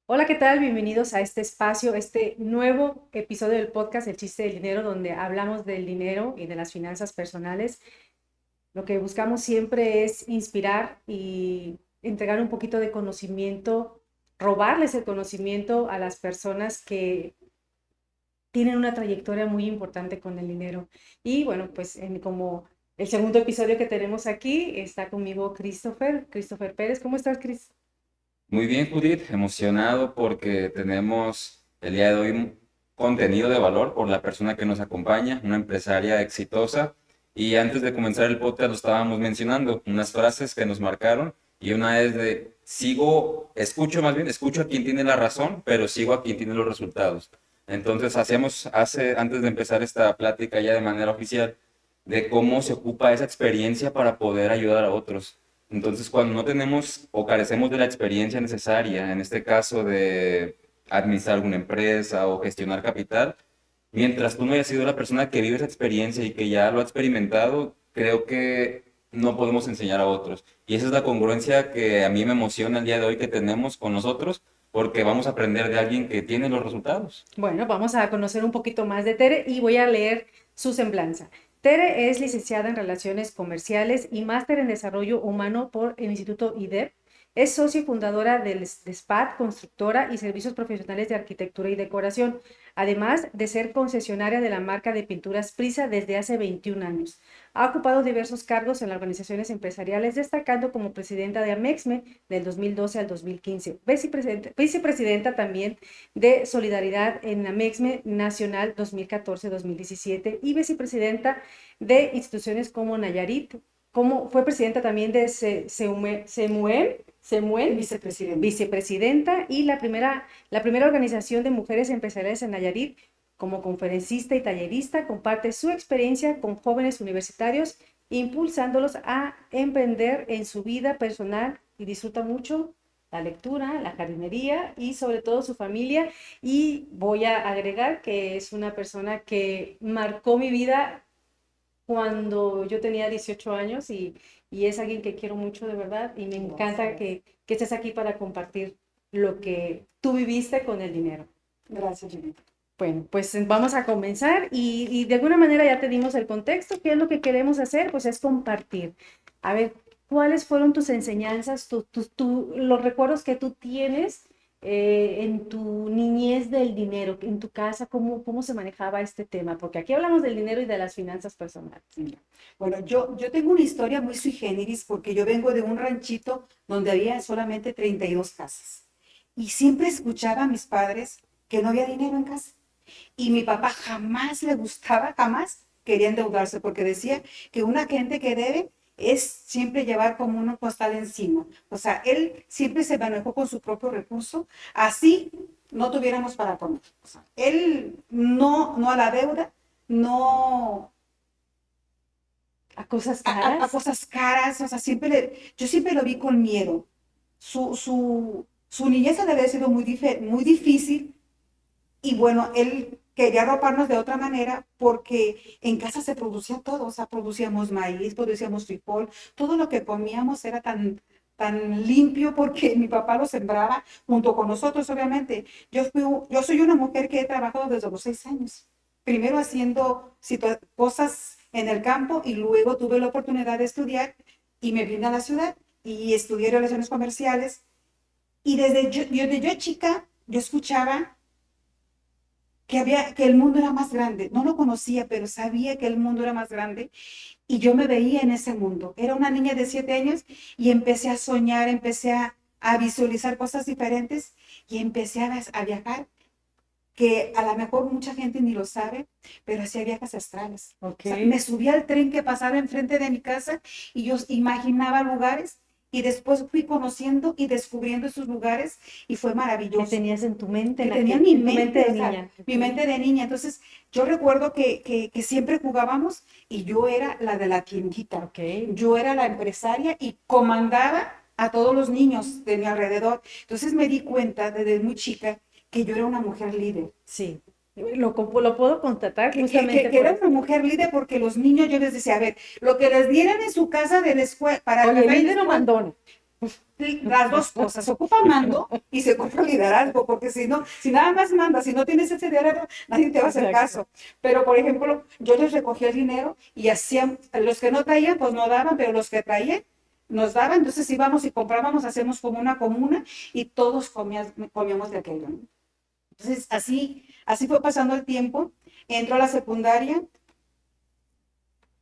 Hola, ¿qué tal? Bienvenidos a este espacio, este nuevo episodio del podcast El chiste del dinero, donde hablamos del dinero y de las finanzas personales. Lo que buscamos siempre es inspirar y entregar un poquito de conocimiento, robarles el conocimiento a las personas que tienen una trayectoria muy importante con el dinero. Y bueno, pues como el segundo episodio que tenemos aquí, está conmigo Christopher Pérez. ¿Cómo estás, Chris? Muy bien, Judith, emocionado porque tenemos el día de hoy un contenido de valor por la persona que nos acompaña, una empresaria exitosa. Y antes de comenzar el podcast lo estábamos mencionando, unas frases que nos marcaron y una es de escucho a quien tiene la razón, pero sigo a quien tiene los resultados. Entonces antes de empezar esta plática ya de manera oficial, de cómo se ocupa esa experiencia para poder ayudar a otros. Entonces, cuando no tenemos o carecemos de la experiencia necesaria, en este caso de administrar alguna empresa o gestionar capital, mientras tú no hayas sido la persona que vive esa experiencia y que ya lo ha experimentado, creo que no podemos enseñar a otros. Y esa es la congruencia que a mí me emociona el día de hoy que tenemos con nosotros, porque vamos a aprender de alguien que tiene los resultados. Bueno, vamos a conocer un poquito más de Tere y voy a leer su semblanza. Tere es licenciada en Relaciones Comerciales y máster en Desarrollo Humano por el Instituto IDEP. Es socia y fundadora del SPAD, constructora y servicios profesionales de arquitectura y decoración, además de ser concesionaria de la marca de pinturas Prisa desde hace 21 años. Ha ocupado diversos cargos en las organizaciones empresariales, destacando como presidenta de Amexme del 2012 al 2015, vicepresidenta también de Solidaridad en la MEXME Nacional 2014-2017 y vicepresidenta de instituciones como Nayarit, como fue presidenta también de Semuen, vicepresidenta y la primera organización de mujeres empresariales en Nayarit. Como conferencista y tallerista, comparte su experiencia con jóvenes universitarios, impulsándolos a emprender en su vida personal y disfruta mucho la lectura, la jardinería y sobre todo su familia. Y voy a agregar que es una persona que marcó mi vida cuando yo tenía 18 años y es alguien que quiero mucho de verdad y me encanta que estés aquí para compartir lo que tú viviste con el dinero. Gracias, Judith. Bueno, pues vamos a comenzar y de alguna manera ya te dimos el contexto. ¿Qué es lo que queremos hacer? Pues es compartir. A ver, ¿cuáles fueron tus enseñanzas, los recuerdos que tú tienes en tu niñez del dinero, en tu casa, cómo se manejaba este tema? Porque aquí hablamos del dinero y de las finanzas personales. Bueno, yo tengo una historia muy sui generis porque yo vengo de un ranchito donde había solamente 32 casas. Y siempre escuchaba a mis padres que no había dinero en casa. Y mi papá jamás le gustaba, jamás quería endeudarse porque decía que una gente que debe es siempre llevar como una costal encima. O sea, él siempre se manejó con su propio recurso, así no tuviéramos para comer. O sea, él no a la deuda, no ¿A cosas a caras? cosas caras, o sea, yo siempre lo vi con miedo. Su niñez ha de haber sido muy difícil y bueno, él quería arroparnos de otra manera porque en casa se producía todo, o sea, producíamos maíz, producíamos frijol, todo lo que comíamos era tan limpio porque mi papá lo sembraba junto con nosotros, obviamente. Yo soy una mujer que he trabajado desde los 6 años, primero haciendo cosas en el campo y luego tuve la oportunidad de estudiar y me vine a la ciudad y estudié relaciones comerciales y desde yo chica yo escuchaba que el mundo era más grande. No lo conocía, pero sabía que el mundo era más grande y yo me veía en ese mundo. Era una niña de 7 años y empecé a soñar, empecé a visualizar cosas diferentes y empecé a viajar, que a lo mejor mucha gente ni lo sabe, pero hacía viajes astrales. Ok. O sea, me subía al tren que pasaba enfrente de mi casa y yo imaginaba lugares y después fui conociendo y descubriendo esos lugares y fue ¿Qué maravilloso. tenías en tu mente, Que en tenía aquel, mi en tu mente mente, de o sea, niña? mi mente de niña. Entonces, yo recuerdo que siempre jugábamos y yo era la de la tiendita. Ok. Yo era la empresaria y comandaba a todos los niños de mi alrededor. Entonces me di cuenta desde muy chica que yo era una mujer líder. Sí. Lo puedo constatar Que, que, justamente que, que por era eso. una mujer líder porque los niños yo les decía, a ver, lo que les dieran en su casa de la escuela, para Oye, gastar en la líder o escuela, mandona. Las dos cosas, se ocupa mando y se ocupa liderazgo, porque si no, si nada más mandas, si no tienes ese liderazgo, nadie te va a hacer caso. Pero, por ejemplo, yo les recogía el dinero y hacían, los que no traían, pues no daban, pero los que traían, nos daban, entonces íbamos y comprábamos, hacemos como una comuna y todos comíamos de aquello, ¿no? Entonces, así fue pasando el tiempo, entro a la secundaria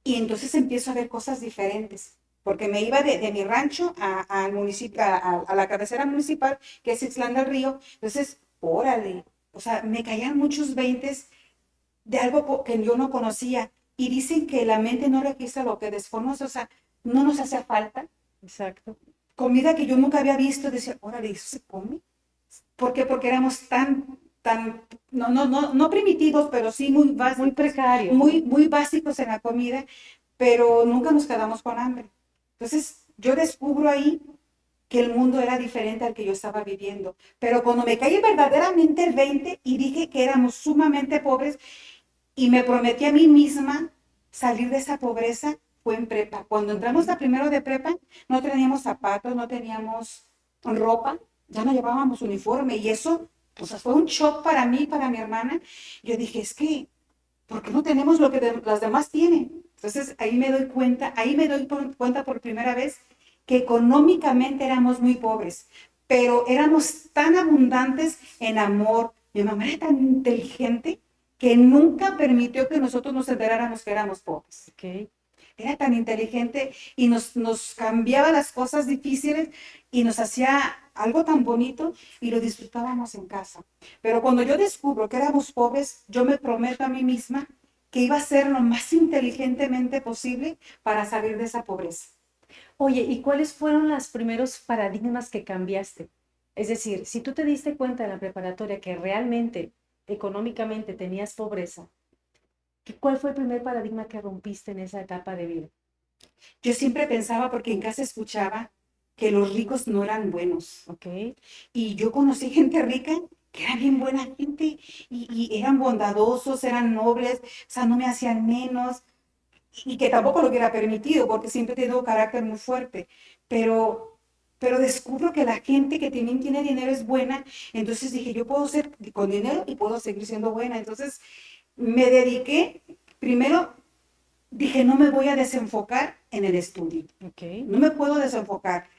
y entonces empiezo a ver cosas diferentes, porque me iba de mi rancho al municipio, a la cabecera municipal, que es Ixtlán del Río. Entonces, órale, o sea, me caían muchos veintes de algo que yo no conocía. Y dicen que la mente no registra lo que desconoce, o sea, no nos hace falta. Exacto. Comida que yo nunca había visto, decía, órale, ¿eso se come? ¿Por qué? Porque éramos tan, no primitivos, pero sí muy Muy básicos, precario. muy básicos en la comida, pero nunca nos quedamos con hambre. Entonces, yo descubro ahí que el mundo era diferente al que yo estaba viviendo. Pero cuando me caí verdaderamente el 20 y dije que éramos sumamente pobres y me prometí a mí misma salir de esa pobreza, fue en prepa. Cuando entramos a primero de prepa, no teníamos zapatos, no teníamos ropa, ya no llevábamos uniforme y eso, pues fue un shock para mí, para mi hermana. Yo dije, es que, ¿por qué no tenemos lo que las demás tienen? Entonces ahí me doy cuenta por primera vez que económicamente éramos muy pobres, pero éramos tan abundantes en amor. Mi mamá era tan inteligente que nunca permitió que nosotros nos enteráramos que éramos pobres. Ok. Era tan inteligente y nos cambiaba las cosas difíciles y nos hacía algo tan bonito y lo disfrutábamos en casa. Pero cuando yo descubro que éramos pobres, yo me prometo a mí misma que iba a ser lo más inteligentemente posible para salir de esa pobreza. Oye, ¿y cuáles fueron los primeros paradigmas que cambiaste? Es decir, si tú te diste cuenta en la preparatoria que realmente económicamente tenías pobreza, ¿cuál fue el primer paradigma que rompiste en esa etapa de vida? Yo siempre pensaba, porque en casa escuchaba, que los ricos no eran buenos. ¿Ok? Y yo conocí gente rica que era bien buena gente y eran bondadosos, eran nobles, o sea, no me hacían menos y que tampoco lo hubiera permitido porque siempre he tenido carácter muy fuerte. Pero, pero descubro que la gente que también tiene dinero es buena, entonces dije, yo puedo ser con dinero y puedo seguir siendo buena. Entonces me dediqué, primero dije, no me voy a desenfocar en el estudio. ¿Ok? No me puedo desenfocar.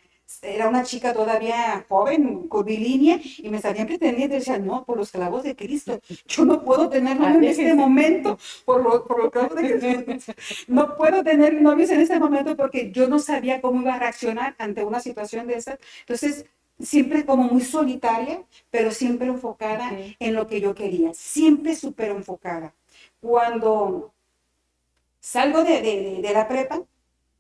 Era una chica todavía joven, curvilínea, y me salían pretendiendo y decían, no, por los clavos de Cristo, yo no puedo tener novio en este momento, por los clavos de Cristo. No puedo tener novios en este momento porque yo no sabía cómo iba a reaccionar ante una situación de esa. Entonces, siempre como muy solitaria, pero siempre enfocada Ok. en lo que yo quería, siempre súper enfocada. Cuando salgo de la prepa,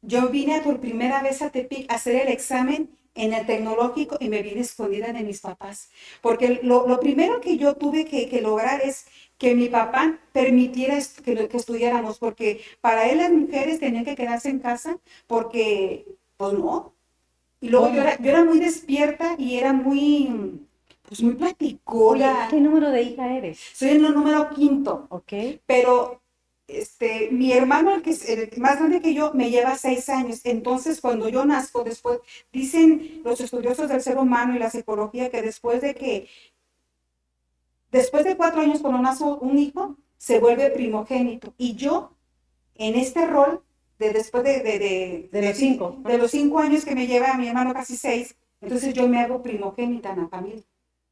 yo vine por primera vez a Tepic a hacer el examen en el tecnológico y me vine escondida de mis papás. Porque lo primero que yo tuve que lograr es que mi papá permitiera que estudiáramos, porque para él las mujeres tenían que quedarse en casa porque, pues no. Y luego ¿Cómo? yo era muy despierta y era muy, pues muy Oye, platicona. ¿qué número de hija eres? Soy el número quinto. ¿Ok? Pero mi hermano, el que es el más grande que yo, me lleva 6 años. Entonces, cuando yo nazco, después, dicen los estudiosos del ser humano y la psicología que después de 4 años, cuando nace un hijo, se vuelve primogénito. Y yo, en este rol, después De los 5. de los 5 años que me lleva a mi hermano, casi 6, entonces yo me hago primogénita en la familia.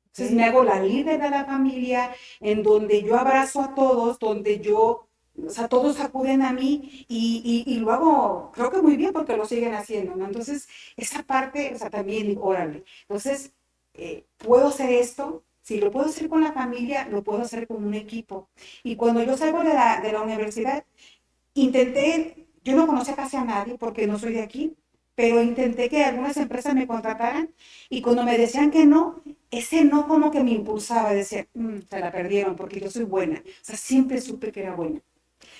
Entonces me hago la líder de la familia, en donde yo abrazo a todos, donde yo, o sea, todos acuden a mí y lo hago, creo que muy bien porque lo siguen haciendo, ¿no? Entonces, esa parte, o sea, también, órale. Entonces, puedo hacer esto, si lo puedo hacer con la familia, lo puedo hacer con un equipo. Y cuando yo salgo de la universidad, yo no conocía casi a nadie porque no soy de aquí, pero intenté que algunas empresas me contrataran y cuando me decían que no, ese no como que me impulsaba, decía, se la perdieron porque yo soy buena. O sea, siempre supe que era buena.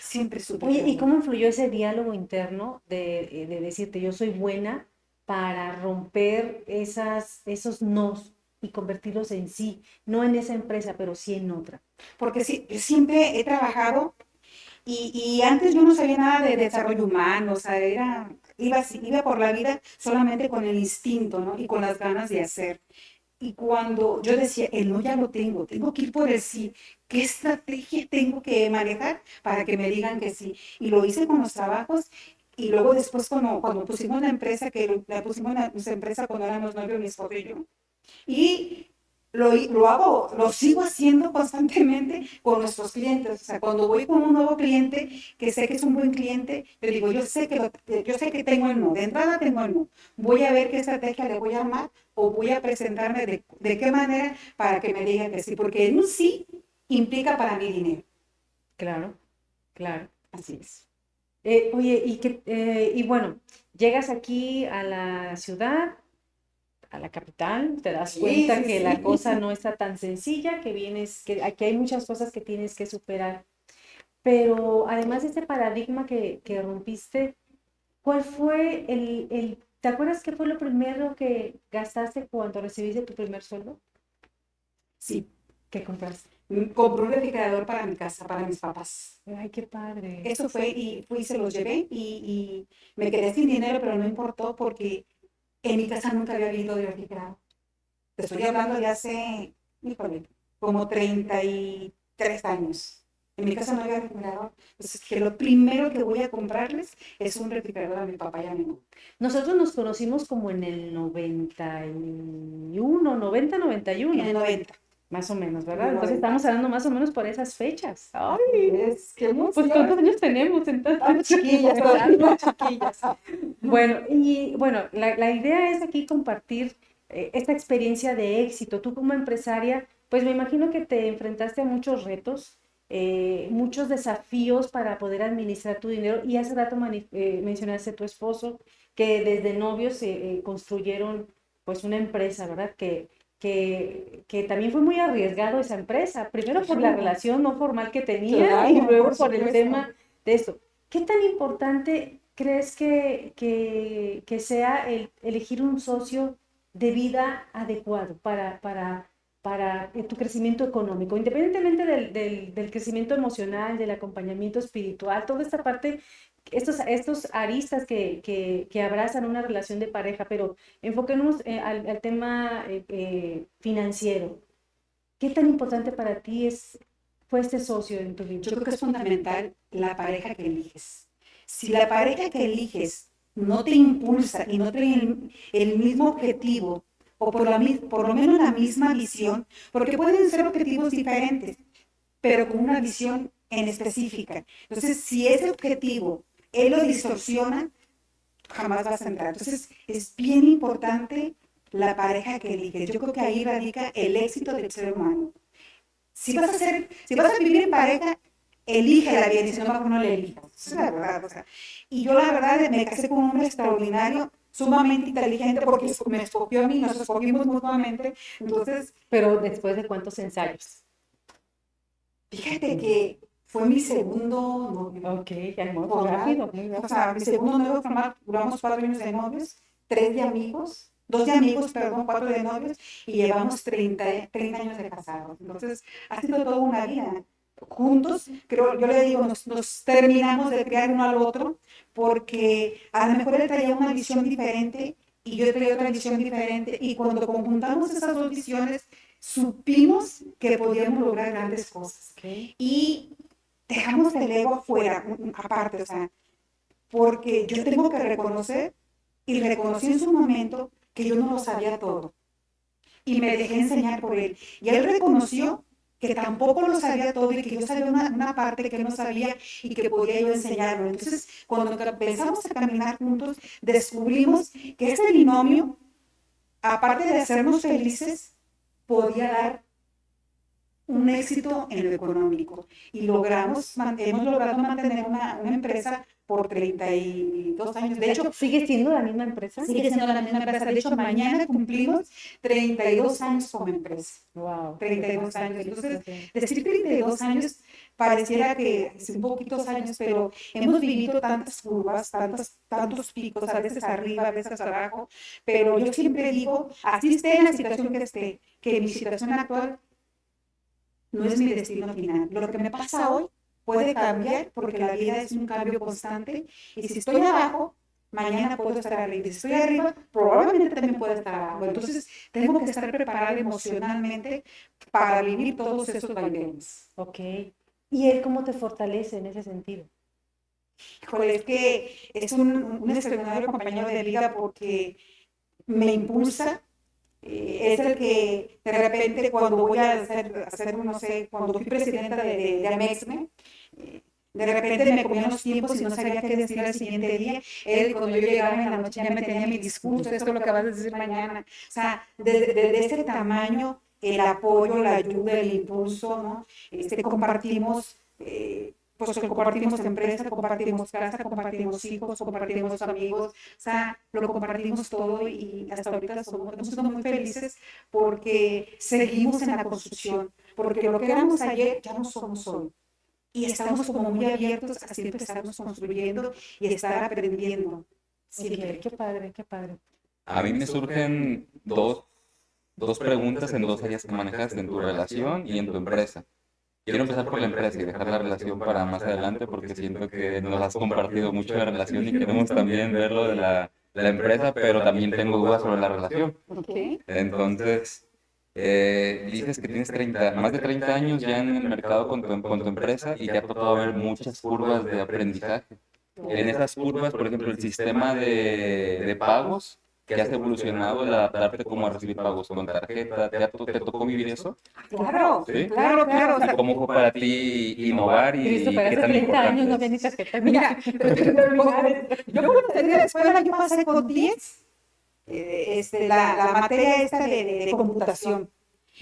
Siempre supe que Oye, era ¿y buena. cómo influyó ese diálogo interno de decirte yo soy buena para romper esos nos y convertirlos en sí? No en esa empresa, pero sí en otra. Porque sí, yo siempre he trabajado y antes yo no sabía nada de desarrollo humano, o sea, iba así, iba por la vida solamente con el instinto, ¿no? Y con las ganas de hacer. Y cuando yo decía, el no ya lo tengo que ir por el sí. ¿Qué estrategia tengo que manejar para que me digan que sí? Y lo hice con los trabajos y luego después cuando pusimos la empresa, que la pusimos nuestra empresa cuando éramos novios, mi esposo y yo, y lo hago, lo sigo haciendo constantemente con nuestros clientes. O sea, cuando voy con un nuevo cliente que sé que es un buen cliente, yo digo, yo sé que tengo el no, de entrada tengo el no. Voy a ver qué estrategia le voy a armar o voy a presentarme de qué manera para que me digan que sí, porque en un sí implica para mí dinero. Claro, claro. Así es. Oye, y bueno, llegas aquí a la ciudad, a la capital, te das Sí, cuenta sí, que la cosa sí. no está tan sencilla, que aquí hay muchas cosas que tienes que superar. Pero además de este paradigma que rompiste, ¿cuál fue ¿te acuerdas qué fue lo primero que gastaste cuando recibiste tu primer sueldo? Sí. ¿Qué compraste? Compré un refrigerador para mi casa, para mis papás. Ay, qué padre. Eso fue y fui y se los llevé y me quedé sin dinero, pero no importó porque en mi casa nunca había habido de refrigerador. Te estoy hablando de hace, híjole, como 33 años. En mi casa no había refrigerador. Entonces que lo primero que voy a comprarles es un refrigerador a mi papá y a mi mamá. Nosotros nos conocimos como en el 91, 90, En 91, el 90. más o menos, En ¿verdad? el Entonces 90. estamos hablando más o menos por esas fechas. Así Ay, es, qué pues ¿cuántos emoción. años tenemos entonces? Estamos chiquillas, todavía chiquillas. Bueno, y bueno, la idea es aquí compartir esta experiencia de éxito. Tú como empresaria, pues me imagino que te enfrentaste a muchos retos, muchos desafíos para poder administrar tu dinero. Y hace rato mencionaste a tu esposo, que desde novios construyeron pues una empresa, ¿verdad? Que también fue muy arriesgado esa empresa, primero por la relación no formal que tenía y Claro, luego por por el supuesto. tema de esto. ¿Qué tan importante crees que sea elegir un socio de vida adecuado para tu crecimiento económico, independientemente del crecimiento emocional, del acompañamiento espiritual, toda esta parte, estos aristas que abrazan una relación de pareja, pero enfoquémonos al tema financiero? ¿Qué tan importante para ti fue este socio en tu vida? Yo creo que es fundamental la pareja que eliges. Si la pareja que eliges no te impulsa y no tiene el mismo objetivo o por lo menos la misma visión, porque pueden ser objetivos diferentes, pero con una visión en específica. Entonces, si ese objetivo él lo distorsiona, jamás vas a entrar. Entonces, es bien importante la pareja que eliges. Yo creo que ahí radica el éxito del ser humano. Si vas a vivir en pareja, elígela bien, y si no, mejor no la elijas. Esa es la verdad. O sea, y yo la verdad me casé con un hombre extraordinario, sumamente inteligente, porque me escogió a mí, nos escogimos mutuamente. Entonces, Pero después de cuántos ensayos. fíjate que fue mi segundo novio. Ok, ya muy Formal. rápido, muy O rápido. sea, mi segundo novio formal, duramos 4 años de novios, 3 de amigos, 2 de amigos, perdón, 4 de novios, y llevamos 30 años de casados. Entonces, ha sido toda una vida. Juntos, creo, yo le digo, nos terminamos de criar uno al otro, porque a lo mejor él traía una visión diferente y yo traía otra visión diferente, y cuando conjuntamos esas dos visiones, supimos que podíamos lograr grandes cosas. Ok. Y dejamos el ego afuera, aparte, o sea, porque yo tengo que reconocer y reconocí en su momento que yo no lo sabía todo y me dejé enseñar por él. Y él reconoció que tampoco lo sabía todo y que yo sabía una parte que él no sabía y que podía yo enseñarlo. Entonces, cuando empezamos a caminar juntos, descubrimos que este binomio, aparte de hacernos felices, podía dar un éxito en lo económico y hemos logrado mantener una empresa por 32 años. De hecho, ¿Sigue siendo la misma empresa? sigue siendo la misma empresa. De hecho, mañana cumplimos 32 años como empresa. Wow. 32 años. Entonces, decir 32 años pareciera que es un poquitos años, pero hemos vivido tantas curvas, tantos picos, a veces arriba, a veces abajo. Pero yo siempre digo, así esté en la situación que esté, que mi situación actual no es mi destino final. Lo que me pasa hoy puede cambiar porque la vida es un cambio constante y si estoy abajo, mañana puedo estar arriba. Y si estoy arriba, probablemente también puedo estar abajo. Entonces, tengo que estar preparada emocionalmente para vivir todos esos vaivenes. Ok. ¿Y él cómo te fortalece en ese sentido? Híjole, es que es un extraordinario compañero de vida porque me impulsa. Es el que de repente cuando voy a hacer no sé, cuando fui presidenta de Amexme, de repente me comían los tiempos y no sabía qué decir al siguiente día. Él, cuando yo llegaba en la noche, ya me tenía mi discurso, esto es lo que vas a decir mañana. O sea, de ese tamaño, el apoyo, la ayuda, el impulso, ¿no? Compartimos, pues compartimos empresa, compartimos casa, compartimos hijos, compartimos amigos, o sea, lo compartimos todo y hasta ahorita hemos sido muy felices porque seguimos en la construcción, porque lo que éramos ayer ya no somos hoy. Y estamos como muy abiertos a siempre estarnos construyendo y estar aprendiendo. Siempre. Ok, qué padre, qué padre. A mí me surgen dos preguntas en dos áreas que manejas en tu relación y en tu empresa. Quiero empezar por la empresa y dejar la relación para más adelante porque siento que nos has compartido mucho de la relación y queremos también ver lo de la empresa, pero también tengo dudas sobre la relación. Okay. Entonces, dices que tienes más de 30 años ya en el mercado con tu empresa y te ha tocado ver muchas curvas de aprendizaje. En esas curvas, por ejemplo, el sistema de pagos que has evolucionado, el adaptarte como a recibir pagos con tarjeta, ¿te tocó vivir eso? Claro, ¿Sí? claro, claro. O ¿Y sea, cómo fue para ti innovar y Christopher, qué hace tan 30 años no importante venía es? tarjeta. mira, yo cuando salí de la escuela, yo pasé con 10 la materia esta de computación.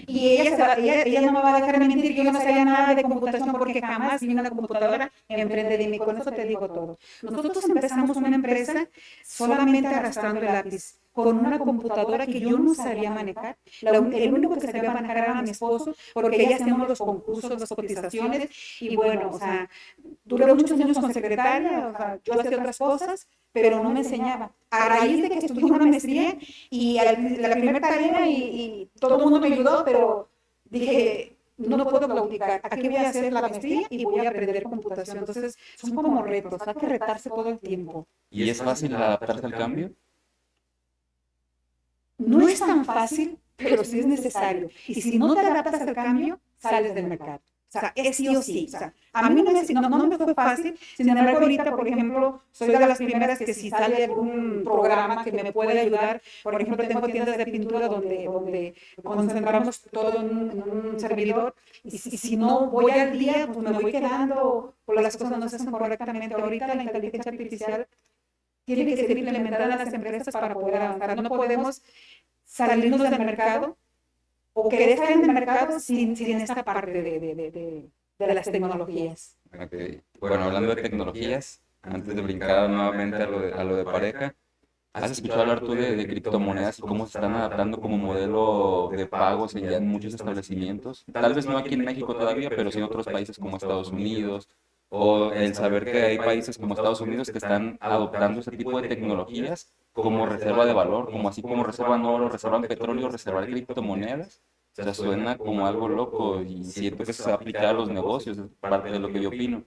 Y ella no me va a dejar mentir que yo no sabía nada de computación porque jamás vi una computadora enfrente de mí. Con eso te digo todo. Nosotros empezamos una empresa solamente arrastrando el lápiz, con una computadora que yo no sabía manejar. El único que sabía manejar era mi esposo, porque ya hacíamos los concursos, las cotizaciones, y bueno, o sea, duré muchos años con secretaria, o sea, yo hacía otras cosas, pero no me enseñaba. A raíz de que estudié una maestría y la primera tarea y todo el mundo me ayudó, pero dije, no puedo claudicar, aquí voy a hacer la maestría y voy a aprender computación. Entonces, son como retos, hay que retarse todo el tiempo. ¿Y es fácil adaptarse al cambio? No es tan fácil, pero sí es necesario. Y si no te adaptas al cambio, sales del mercado. O sea, es sí o sí. O sea, a mí no me fue fácil. Sin embargo, ahorita, por ejemplo, soy de las primeras que si sale algún programa que me puede ayudar, por ejemplo, tengo tiendas de pintura donde concentramos todo en un servidor. Y si no voy al día, pues me voy quedando, o las cosas no se hacen correctamente. Ahorita la inteligencia artificial tiene que ser implementada en las empresas para poder avanzar. No podemos salirnos del mercado o querer estar en el mercado sin esta parte de las tecnologías. Ok. Bueno, hablando de tecnologías, antes de brincar nuevamente a lo de pareja, ¿has escuchado hablar tú de criptomonedas y cómo se están adaptando como modelo de pagos ya en muchos establecimientos? Tal vez no aquí en México todavía, pero sí en otros países como Estados Unidos, o el saber que hay países como Estados Unidos que están adoptando este tipo de tecnologías como reserva de valor, como así como reservan oro, reservan petróleo, reservar criptomonedas. O sea, suena como algo loco y siento que se va a aplicar a los negocios, es parte de lo que yo opino.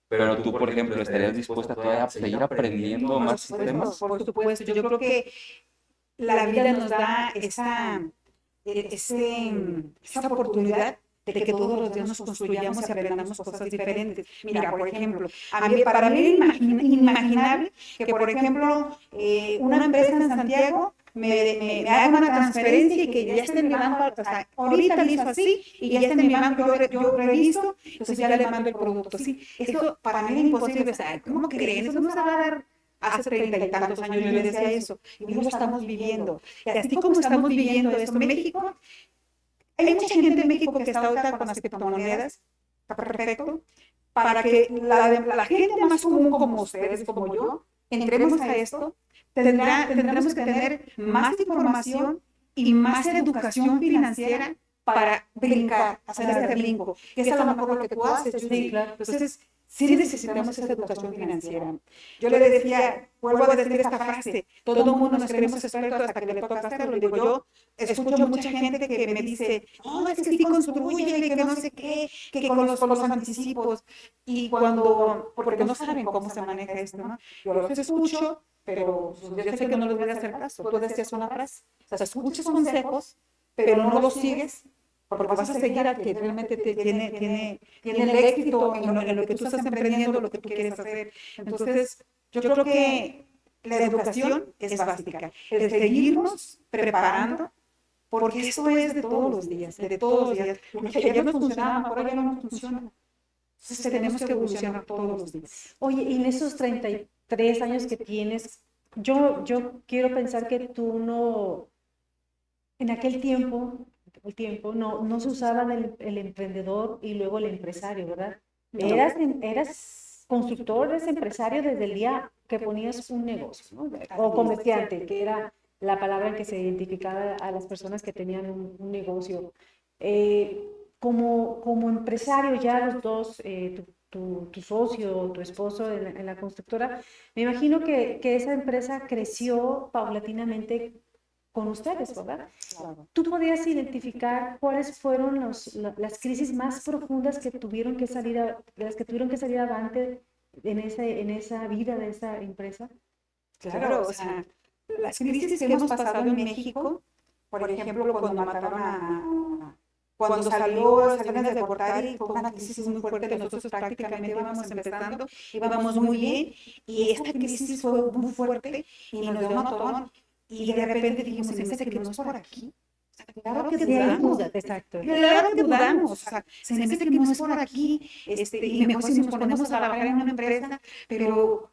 Pero tú, por ejemplo, ¿estarías dispuesta todavía a seguir aprendiendo más sistemas? Por supuesto, yo creo que la vida nos da esa oportunidad de que todos los días nos construyamos y aprendamos cosas diferentes. Mira, por ejemplo, para mí era inimaginable que, por ejemplo, una empresa en Santiago me haga una transferencia y que ya esté en mi banco, o sea, ahorita lo hizo así y ya está en mi banco, yo reviso, entonces ya le mando el producto. Sí, eso para mí era imposible, o sea, ¿cómo creen? Eso no se va a dar hace 30 y tantos años, yo le decía eso, y hoy lo estamos viviendo. Y así como estamos viviendo esto, México, hay mucha gente en México que está ahorita con las criptomonedas, está perfecto, para que la gente más común como ustedes, como yo, entremos a esto, tendremos que tener más información y más educación financiera para brincar, hacer ese brinco. Que es a lo mejor lo que tú haces, Judy. Sí, claro. Entonces, sí necesitamos esa educación financiera. Yo le decía, vuelvo a decir esta frase, todo el mundo nos queremos expertos hasta que le toca hacerlo. Digo, yo escucho mucha gente que me dice, no, es que sí construye, que no sé qué, que con los anticipos. Y porque no saben cómo se maneja esto, ¿no? Yo los escucho pero pues, yo sé que no les voy a hacer caso. Tú decías una frase, o sea, escuchas consejos, pero no los sigues, porque vas a seguir al que realmente tiene el éxito en lo que tú estás emprendiendo, lo que tú quieres hacer. Entonces, yo creo que la educación es básica, el seguirnos preparando, porque esto es de todos los días, de todos los días. Lo que ayer nos funcionaba, ahora ya no nos funciona. Entonces tenemos que evolucionar todos los días. Oye, y en esos 33 años que tienes, yo quiero pensar que tú no, en aquel tiempo no se usaba el emprendedor y luego el empresario, ¿verdad? Eras constructor, eres empresario desde el día que ponías un negocio, ¿no? O comerciante, que era la palabra en que se identificaba a las personas que tenían un negocio. Como empresario, ya los dos, tu socio, tu esposo en la constructora, me imagino que esa empresa creció paulatinamente con ustedes, ¿verdad? Claro. ¿Tú podías identificar cuáles fueron las crisis más profundas que tuvieron que salir, de las que tuvieron que salir avante en esa vida de esa empresa? Claro, o sea, las crisis que hemos pasado en México, por ejemplo, cuando mataron cuando salió Salinas de Gortari, fue una crisis muy fuerte, nosotros prácticamente íbamos empezando, íbamos muy bien, y esta crisis fue muy fuerte y nos dio un notón, y de repente dijimos, se me hace que no es por aquí. O sea, claro que dudamos, Exacto. claro que dudamos, o sea, se me hace que no es por aquí, y mejor si nos ponemos a trabajar en una empresa, pero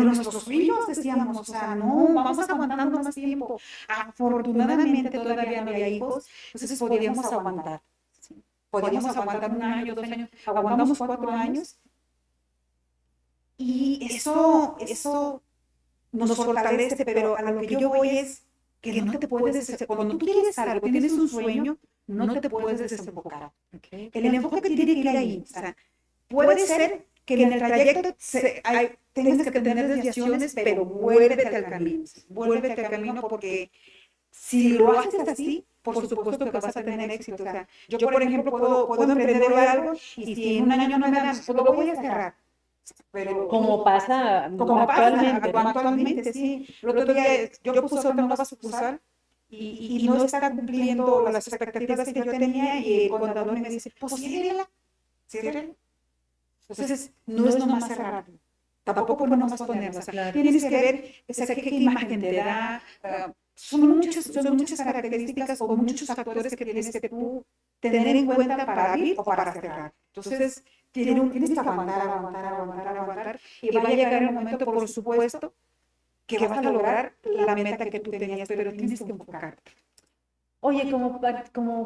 nuestros sueños decíamos, o sea, no, vamos aguantando más tiempo. Afortunadamente todavía no había hijos, entonces podíamos aguantar. ¿Sí? Podíamos aguantar 1 año, 2 años, aguantamos 4 años, y eso nos fortalece, pero a lo que yo voy es que no te puedes, cuando tú quieres algo, tienes un sueño, no te puedes desenfocar. Okay. El enfoque tiene que ir ahí. O sea, puede ser que en el trayecto tengas que tener desviaciones, pero vuélvete al camino, porque si lo haces así, por supuesto que vas a tener éxito. O sea, yo por ejemplo puedo emprender hoy algo, y si en 1 año no me dan, pues lo voy a cerrar. Pero Como pasa actualmente, sí. El otro día yo puse otra nueva sucursal y no está cumpliendo las expectativas que yo tenía, y el contador me dice, pues ciérrela. Entonces, no es nomás cerrarlo, tampoco es nomás ponerla. O sea, Claro. tienes que ver qué imagen te da. Son muchas características o muchos factores que tienes que tú tener en cuenta para abrir o para cerrar. Entonces, tienes que aguantar, y va a llegar el momento, por supuesto, que vas a lograr la meta que tú tenías, pero tienes que enfocarte. Oye, como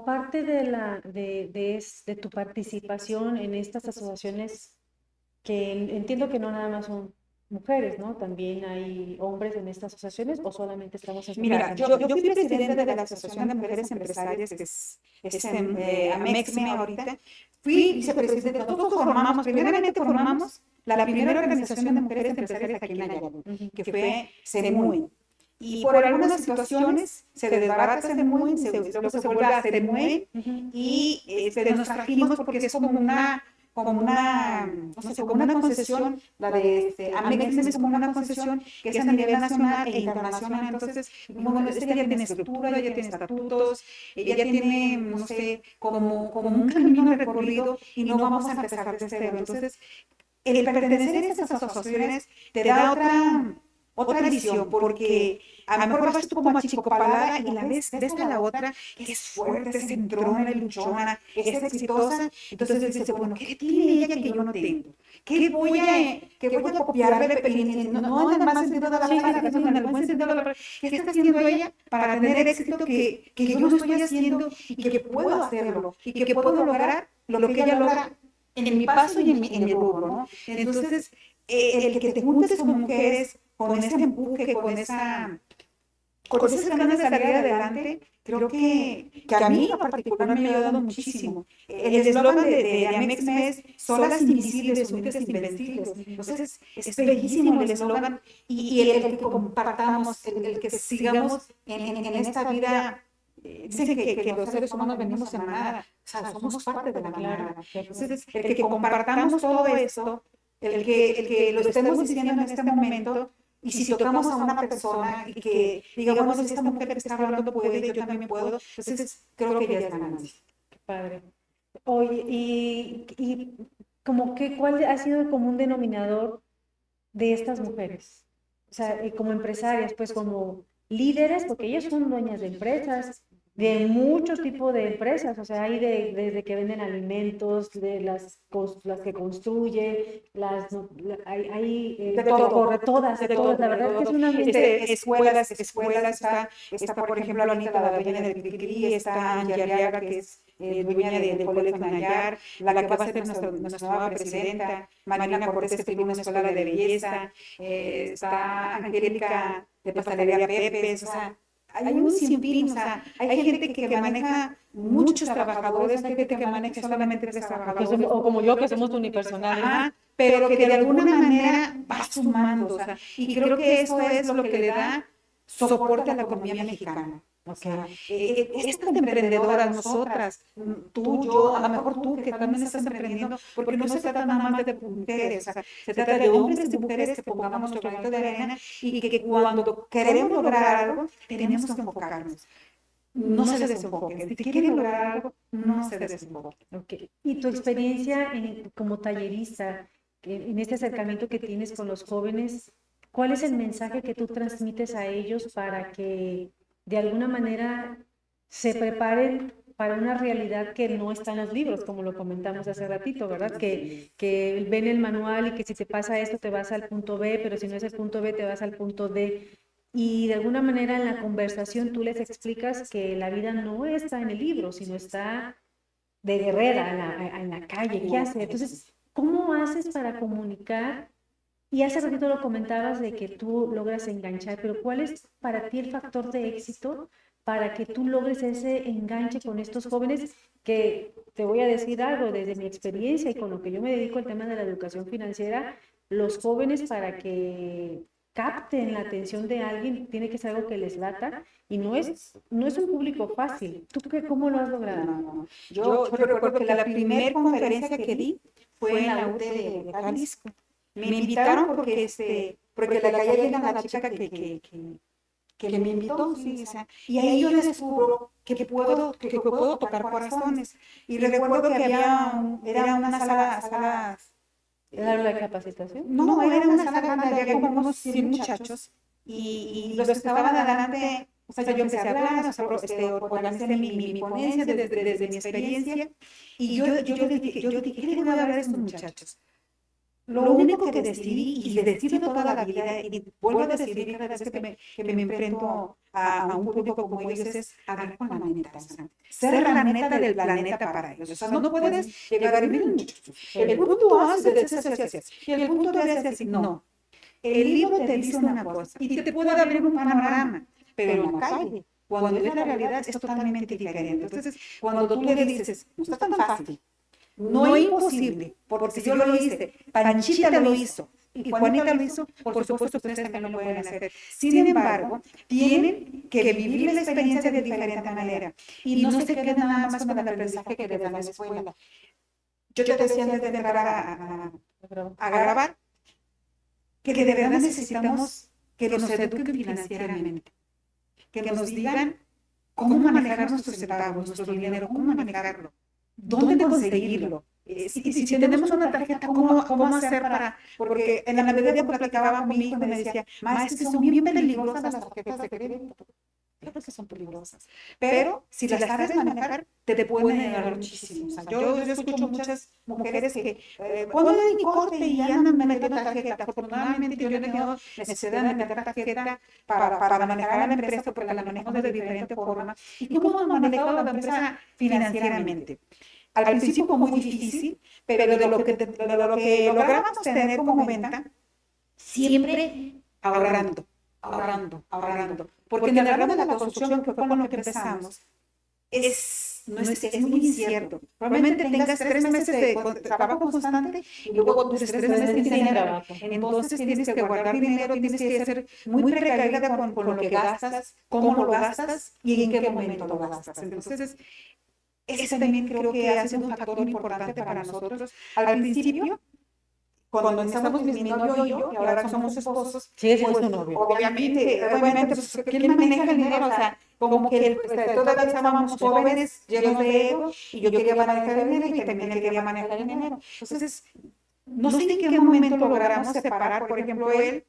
parte de tu participación en estas asociaciones, que entiendo que no nada más son mujeres, ¿no? También hay hombres en estas asociaciones, o solamente estamos Mira, enfocadas yo fui presidenta de la Asociación de Mujeres Empresarias, que es AMEXME ahorita. Fui vicepresidenta. Nosotros primeramente formamos la primera organización de mujeres empresarias aquí en Nayarit, que fue CEMUE. Y por algunas situaciones se desbarata CEMUE, luego se vuelve a CEMUE, y nos trajimos porque es como una concesión, la de Amex es como una concesión que es a nivel nacional e internacional. Entonces, bueno, ya tiene estructura, ya tiene estatutos, ya tiene, no sé, como un camino recorrido, y no vamos a empezar de cero. Entonces, el pertenecer a esas asociaciones te da otra visión, porque a lo mejor vas tú como achicopalada y la ves a la otra que es fuerte, es entrona, es luchona, es exitosa. Entonces dices, bueno, ¿qué tiene ella que yo no tengo? ¿Qué voy a copiarle? No en el mal sentido de la palabra, sino en el buen sentido de la palabra. ¿Qué está haciendo ella para tener éxito que yo no estoy haciendo, y que puedo hacerlo, y que puedo lograr lo que ella logra en mi paso y en mi rubro, ¿no? Entonces, el que te juntes como mujeres con ese empuje, con esas ganas de salir adelante, creo que a mí en particular me ha ayudado muchísimo. El eslogan de AMEXME es solas invisibles, unidas invencibles. Entonces, es bellísimo el eslogan, y el que compartamos, el que sigamos en esta vida. Dicen que los seres humanos venimos en manada, o sea, somos parte de la manada. Entonces, el que compartamos todo esto, el que lo estemos diciendo en este momento, Y si tocamos a una persona y que digamos, si esta mujer que está hablando puede, yo también puedo, entonces creo que ya es ganancia. Qué padre. Oye, y como que, ¿cuál ha sido el común denominador de estas mujeres? O sea, como empresarias, pues como líderes, porque ellas son dueñas de empresas, de muchos tipos de empresas, o sea, hay desde que venden alimentos, de las que construyen, De todo, de todas, de la verdad es que es un ambiente. escuelas, está por ejemplo, Anita, la dueña del Cricri, está Angie Arriaga, que es dueña del Colegio Nayar, la que va a ser nuestra nueva presidenta, Marina Cortés, que tiene una escuela de belleza, está Angélica de Pastelería Pepes, o sea, hay un sinfín, o sea, hay gente que maneja muchos trabajadores, hay gente que maneja solamente 3 trabajadores. O como yo, que somos unipersonales. Ajá, pero que de alguna manera va sumando, o sea, y creo que eso es lo que le da soporte a la economía mexicana. O sea, estas emprendedoras, nosotras, tú, yo, a lo mejor tú que también estás emprendiendo, porque no se trata nada más de mujeres, o sea, se trata de hombres y mujeres que pongamos nuestro granito de arena y que cuando queremos lograr algo, tenemos que enfocarnos. No se desenfoquen. Si quieren lograr algo, no se desenfoquen. Okay. Y tu experiencia como tallerista, en este acercamiento que tienes con los jóvenes, ¿cuál es el mensaje que tú transmites a ellos para que de alguna manera se preparen para una realidad que no está en los libros, como lo comentamos hace ratito, ¿verdad? Que ven el manual y que si te pasa esto te vas al punto B, pero si no es el punto B te vas al punto D. Y de alguna manera en la conversación tú les explicas que la vida no está en el libro, sino está de guerrera en la calle. ¿Qué hace? Entonces, ¿cómo haces para comunicar? Y hace ratito lo comentabas de que tú logras enganchar, pero ¿cuál es para ti el factor de éxito para que tú logres ese enganche con estos jóvenes? Que te voy a decir algo desde mi experiencia y con lo que yo me dedico al tema de la educación financiera, los jóvenes para que capten la atención de alguien tiene que ser algo que les lata y no es un público fácil. ¿Tú cómo lo has logrado? No. Yo recuerdo que la primera conferencia que di fue en la UT de Jalisco. Me invitaron porque la calle llega la chica que me invitó, sí, o sea, y ahí yo descubro que puedo tocar corazones. Y recuerdo que era una sala. ¿Era la capacitación? No, era una sala grande, había como unos 100 muchachos y los que estaban adelante, o sea, yo empecé a hablar, o sea, organicé mi ponencia desde mi experiencia y yo dije, ¿qué les voy a hablar a estos muchachos? Lo único que decidí, y decido toda la vida, y vuelvo a decidir cada vez que me enfrento a un público como ellos, es hablar con la neta, o sea, ser la neta del planeta para ellos. O sea, no puedes llegar y miren, el punto A se hace así, y el punto B se hace así. No. El libro te dice una cosa, y te puede abrir un panorama, pero en la calle, cuando es la realidad, es totalmente diferente. Entonces, cuando tú le dices, no está tan fácil, no es imposible, porque si yo lo hice, Panchita lo hizo y Juanita lo hizo, por supuesto ustedes también lo pueden hacer. Sin embargo, tienen que vivir la experiencia de diferente manera y no se queden nada más con el aprendizaje que les dan en la escuela. Yo te decía antes de entrar a grabar que de verdad necesitamos que nos eduquen financieramente, que nos digan cómo manejar nuestros centavos, nuestro dinero, cómo manejarlo. ¿Dónde conseguirlo? Si tenemos una tarjeta, ¿cómo hacer para...? Porque en la Navidad platicaba con mi hijo y me decía, es que son bien peligrosas las tarjetas de crédito. Claro que son peligrosas. Pero si las sabes manejar, te pueden ayudar muchísimo. O sea, yo escucho muchas mujeres que ponen mi corte y andan metiendo tarjeta. Afortunadamente yo he tenido necesidad de meter tarjeta para manejar la empresa porque la manejamos de diferente forma. ¿Y cómo hemos manejado la empresa financieramente? Al principio fue muy difícil, pero de lo que logramos tener como venta, siempre ahorrando. Porque en el ramo de la construcción, que fue con lo que empezamos, es muy incierto. Probablemente tengas 3 meses de trabajo constante y luego 3 meses sin trabajo. Entonces tienes que guardar dinero, tienes que ser muy precavida con lo que gastas, cómo lo gastas y en qué momento lo gastas. Entonces, ese también creo que ha sido un factor importante para nosotros. Al principio, cuando empezamos mi novio y yo, que ahora somos esposos, Sí, ese es pues, tu novio. obviamente, pues, ¿quién maneja el dinero? O sea, como que todavía estábamos jóvenes, llenos de ego, y yo quería manejar el dinero y también él quería manejar el dinero. Entonces, no sé en qué momento logramos separar, por ejemplo, él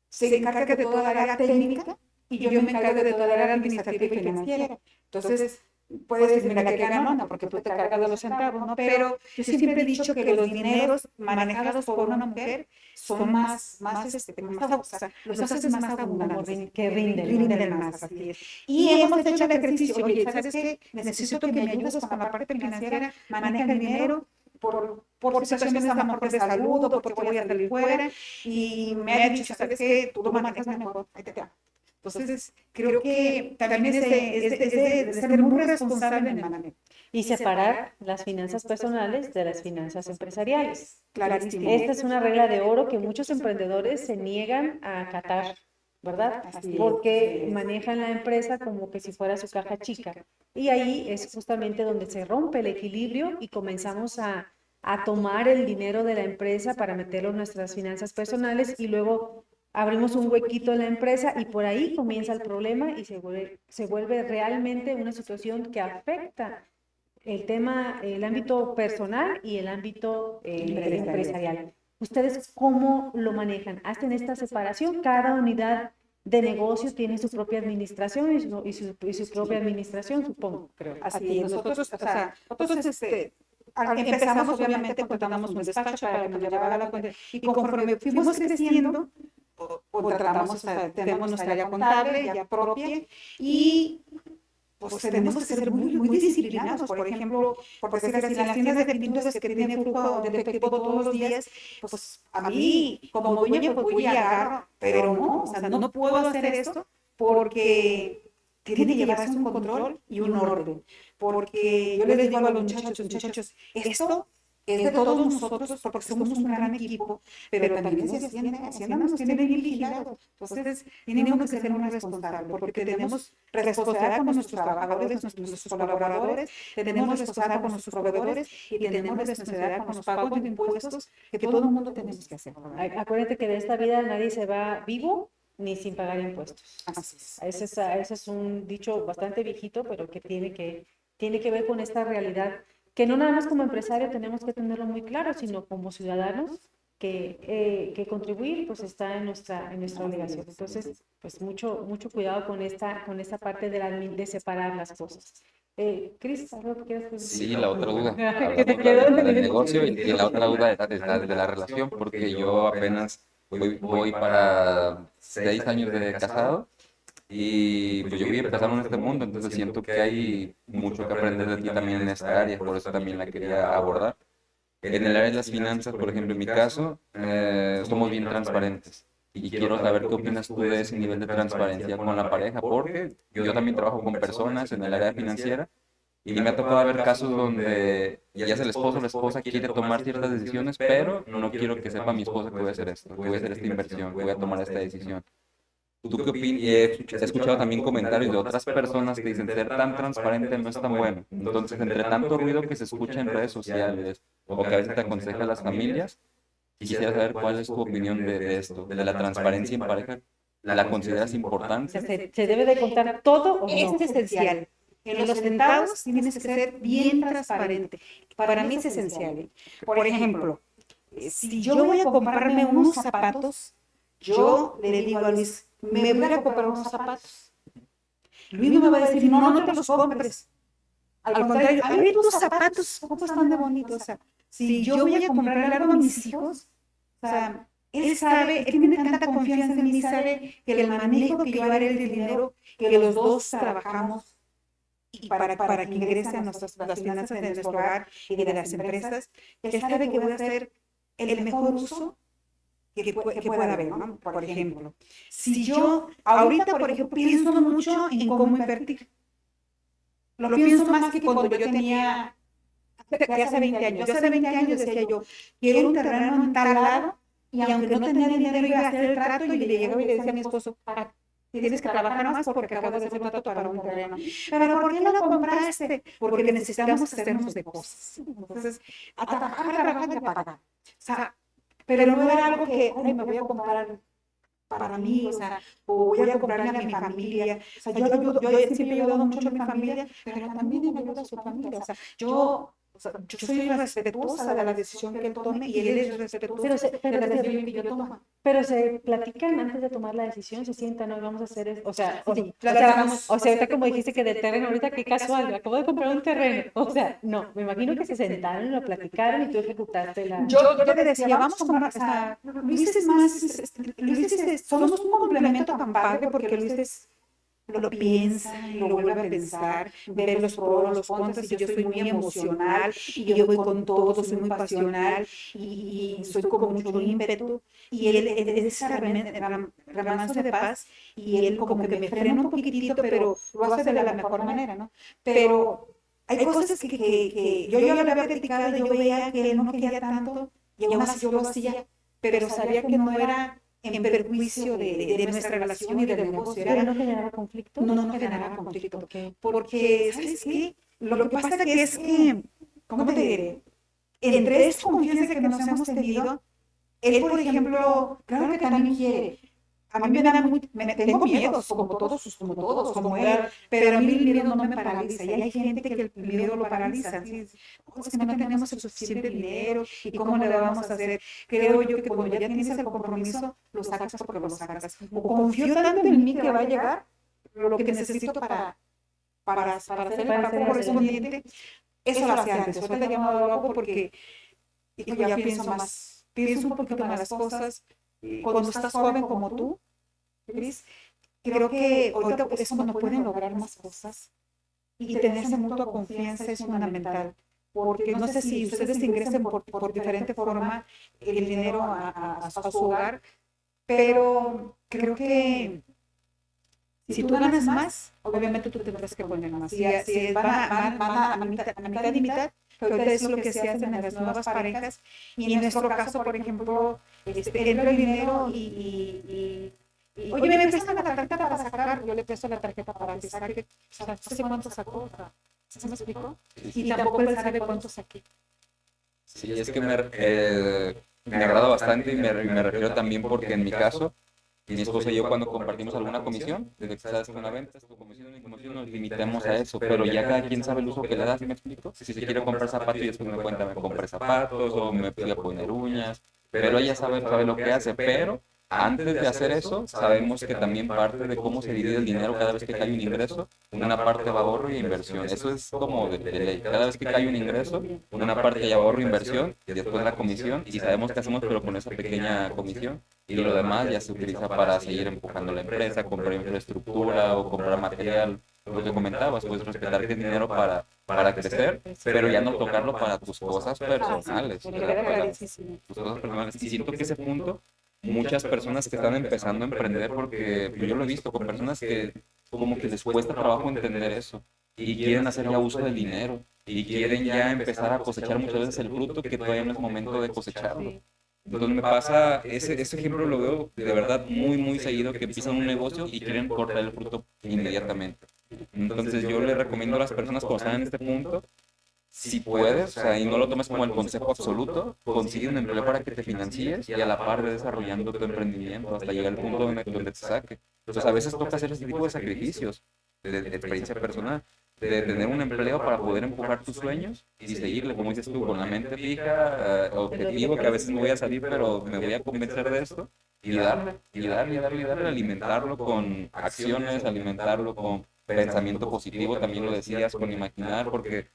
se encarga de toda la área técnica y yo me encargo de toda la área administrativa y financiera. Entonces, puedes decir, mira, que ganó, no, porque tú te cargas de los centavos, ¿no? Pero yo siempre he dicho que los dineros manejados por una mujer son o sea, los haces más abundantes. Que rinden. Rinden más, así es. Y hemos hecho el ejercicio, oye, ¿sabes qué? Necesito que me ayudes con la parte financiera, maneja el dinero, por situaciones a lo mejor de salud o porque voy a salir fuera, y me ha dicho, ¿sabes qué? Tú lo manejas mejor, ahí te queda. Entonces, creo que también es de ser muy responsable en el manejo. Y separar las finanzas personales de las finanzas empresariales. Clarísimo. Esta es una regla de oro que muchos emprendedores se niegan a acatar, ¿verdad? Así es. Porque manejan la empresa como que si fuera su caja chica. Y ahí es justamente donde se rompe el equilibrio y comenzamos a tomar el dinero de la empresa para meterlo en nuestras finanzas personales y luego abrimos un huequito en la empresa y por ahí comienza el problema y se vuelve realmente una situación que afecta el tema, el ámbito personal y el ámbito empresarial. ¿Ustedes cómo lo manejan? ¿Hacen esta separación? Cada unidad de negocio tiene su propia administración y su propia administración, supongo, creo. Así es. Nosotros empezamos obviamente contratamos un despacho para que nos llevara la cuenta y conforme fuimos creciendo, contratamos, tenemos nuestra área contable ya propia y pues tenemos que ser muy disciplinados. Por ejemplo, por decir así, las tiendas de pinturas que tienen flujo de efectivo todos los días, pues a mí como dueña pues voy y agarro, pero no, o sea, no puedo hacer esto porque tiene que llevarse un control y un orden. Porque yo les digo a los muchachos, esto es de todos nosotros porque somos un gran equipo, pero también si Hacienda nos tiene bien vigilados. Entonces, tenemos que ser muy responsables porque tenemos responsabilidad con nuestros trabajadores, nuestros colaboradores, tenemos responsabilidad con nuestros proveedores y tenemos responsabilidad con los pagos de impuestos que todo el mundo tenemos que hacer. Acuérdate que de esta vida nadie se va vivo ni sin pagar impuestos. Así es. Ese es un dicho bastante viejito, pero que tiene que ver con esta realidad, que no nada más como empresario tenemos que tenerlo muy claro, sino como ciudadanos, que contribuir pues está en nuestra obligación. Entonces, pues mucho cuidado con esta parte de separar las cosas. Cris, ¿algo que quieras decir? Sí, la otra duda, Que te hablando quedó la del negocio y la otra duda es la de la relación, porque yo apenas voy para 6 años de casado y pues yo voy empezando en este mundo, entonces siento que hay mucho que aprender de ti también en esta área, por eso también la quería abordar. En el área de las finanzas, por ejemplo, en mi caso, somos bien transparentes. Y quiero saber qué opinas tú de ese nivel de transparencia con la pareja, porque yo también trabajo con personas en el área financiera y me ha tocado ver casos donde ya sea el esposo o la esposa quiere tomar ciertas decisiones, pero no quiero que sepa mi esposa que voy a hacer esto, que voy a hacer esta inversión, que voy a tomar esta decisión. ¿Tú qué opinas? He escuchado también comentarios de otras personas que dicen ser tan transparente no es tan bueno. Entonces, entre tanto ruido que se escucha en redes sociales o que a veces te aconseja a las familias, quisiera saber cuál es tu opinión de esto, de la transparencia en pareja. ¿La consideras importante? ¿Se debe de contar todo o no? Es esencial. En los centavos tienes que ser bien transparente. Para mí es esencial. Por ejemplo, si yo voy a comprarme unos zapatos, yo le digo a Luis, me voy a comprar unos zapatos. Luis me va a decir, no te los compres. Al contrario, a ver tus zapatos, ¿cómo están de bonitos? O sea, si yo voy a comprarle algo a mis hijos, o sea, él sabe, él tiene tanta confianza en mí, sabe que el manejo que yo haré del dinero, que los dos trabajamos y para que ingrese a las finanzas de nuestro hogar y de las empresas, él sabe que voy a hacer el mejor uso que pueda haber, ¿no? Por ejemplo, si yo ahorita, por ejemplo, pienso mucho en cómo invertir. Lo pienso más que cuando yo tenía, que hace 20 años. Yo hace 20 años decía yo, quiero un terreno en tal lado, y aunque no tenía dinero iba a hacer el trato y le llegaba y le decía a mi esposo, tienes que trabajar más porque acabo de hacer un trato para un terreno. Pero ¿por qué no lo compraste? Porque necesitamos hacernos de cosas. Entonces, a trabajar y a pagar. O sea, pero no era algo que, ay, me voy a comprar para mí, o sea, o voy a comprarle a mi familia. O sea, yo siempre he ayudado mucho a mi familia, pero también él ayuda a su familia. O sea, yo soy respetuosa de la decisión que él tome y él es respetuoso de la decisión que yo tomo. Pero se platican antes de tomar la decisión, se sientan, no vamos a hacer eso. O sea, Sí, o sea, ahorita como dijiste que del terreno, ahorita qué casual, acabo de comprar un terreno. O sea, no, me imagino que se sentaron, lo platicaron y tú ejecutaste la. Yo le decía, vamos a comprar, o sea, Luis es más, somos un complemento tan padre porque Luis lo piensa y lo vuelve a pensar, ver los pros, los contras, y yo soy muy emocional, y yo voy con todo, soy muy pasional, y soy como mucho ímpetu, y él es ese remanso de paz, y él como que me frena un poquitito, pero lo hace de la mejor manera, ¿no? Pero hay cosas que yo ya le había platicado, y yo veía que él no quería tanto, y aún así yo lo hacía, pero sabía que no era en perjuicio de nuestra relación y del negocio. ¿Pero no generaba conflicto? No generaba conflicto. ¿Por qué? Porque, ¿sabes qué? Lo que pasa que es que, ¿cómo te diré? Entre esta confianza que nos hemos tenido, él, por ejemplo, claro que también quiere. A mí me da tengo miedos, como él, pero a mí el miedo no me paraliza. Y hay gente que el miedo lo paraliza. ¿Sí? Oh, es que no tenemos el suficiente dinero, ¿y cómo le vamos a hacer? Creo yo que cuando ya tienes el compromiso, lo sacas porque lo sacas. O confío tanto en mí que va a llegar lo que necesito para hacer el pago correspondiente. Eso lo hacía antes. Ahorita ya no lo hago porque ya pienso un poquito más las cosas. Cuando estás joven como tú, Cris, creo que ahorita es cuando pueden lograr más cosas y tenerse mutua confianza es fundamental, porque no sé si ustedes ingresen por diferente forma el dinero a su hogar, pero creo que si tú ganas más, obviamente tú tendrás que poner más. Si van a mitad y mitad, que ahorita es lo que se hace en las nuevas parejas, y en nuestro caso, por ejemplo, entra el dinero oye, me prestan la tarjeta para sacar, yo le presto la tarjeta para que saque, o sea, no sé cuánto sacó, o sea, ¿se me explicó? Y tampoco él sabe cuánto saqué. Sí, es que me agrada bastante y me refiero también porque en mi caso, mi esposa y yo cuando compartimos alguna comisión, desde que estás con una venta, tu comisión, mi comisión, nos limitamos a eso, pero ya cada quien sabe el uso que le da, ¿sí me explico? Si se quiere comprar zapatos y después me cuenta, me compré zapatos o me fui a poner uñas, pero ella sabe lo que hace, pero antes de hacer eso, sabemos que también parte de cómo se divide el dinero cada vez que cae un ingreso, una parte va a ahorro y inversión. Eso es como de ley. Cada vez que cae un ingreso, una parte ya ahorro e inversión y después la comisión. Y sabemos qué hacemos, pero con esa pequeña comisión. Y lo demás ya se utiliza para seguir empujando la empresa, comprar infraestructura o comprar material. Lo que comentabas, pues respetar el dinero para crecer, pero ya no tocarlo para tus cosas personales. Tus cosas personales. Y siento que ese punto muchas personas que están empezando a emprender, porque yo lo he visto con personas que como que les cuesta trabajo entender eso y quieren hacer ya uso del dinero y quieren ya empezar a cosechar muchas veces el fruto que todavía no es momento de cosecharlo. Entonces me pasa, ese ejemplo lo veo de verdad muy seguido, que empiezan un negocio y quieren cortar el fruto inmediatamente. Entonces yo le recomiendo a las personas cuando están en este punto, si puedes, o sea, y no lo tomes como el consejo absoluto, consigue un empleo para que te financies y a la par de desarrollando tu emprendimiento hasta llegar al punto donde te saque. Entonces, a veces toca hacer ese tipo de sacrificios de experiencia personal, de tener un empleo para poder empujar tus sueños y seguirle, como dices tú, con la mente fija, objetivo, que a veces me voy a salir, pero me voy a convencer de esto y darle, alimentarlo con acciones, alimentarlo con pensamiento positivo, también lo decías, con imaginar, porque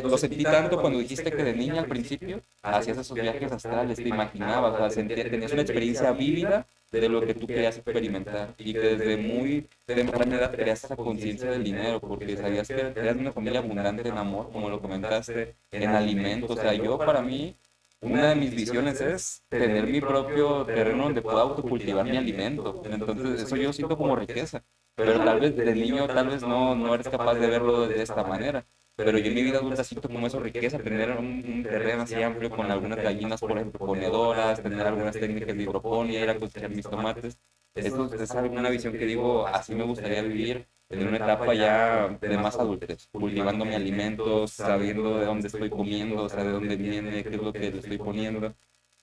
lo sentí tanto cuando dijiste que de niña al principio hacías esos viajes astrales, te imaginabas, o sea, tenías una experiencia vívida de lo que tú querías experimentar y que desde muy temprana edad creaste esa conciencia del dinero porque sabías que eras una familia abundante en amor, como lo comentaste, en alimentos. O sea, yo para mí, una de mis visiones es tener mi propio terreno donde pueda autocultivar mi alimento. Entonces, eso yo siento como riqueza. Pero tal vez de niño, tal vez no eres capaz de verlo de esta manera. Pero yo en mi vida adulta siento como eso riqueza, tener un terreno así amplio con algunas gallinas, por ejemplo, ponedoras, tener algunas técnicas de hidroponía, ir a cosechar mis tomates. Eso es una visión que digo, así me gustaría vivir en una etapa ya de más adultez, cultivando mis alimentos, sabiendo de dónde estoy comiendo, o sea, de dónde viene, qué es lo que le estoy poniendo.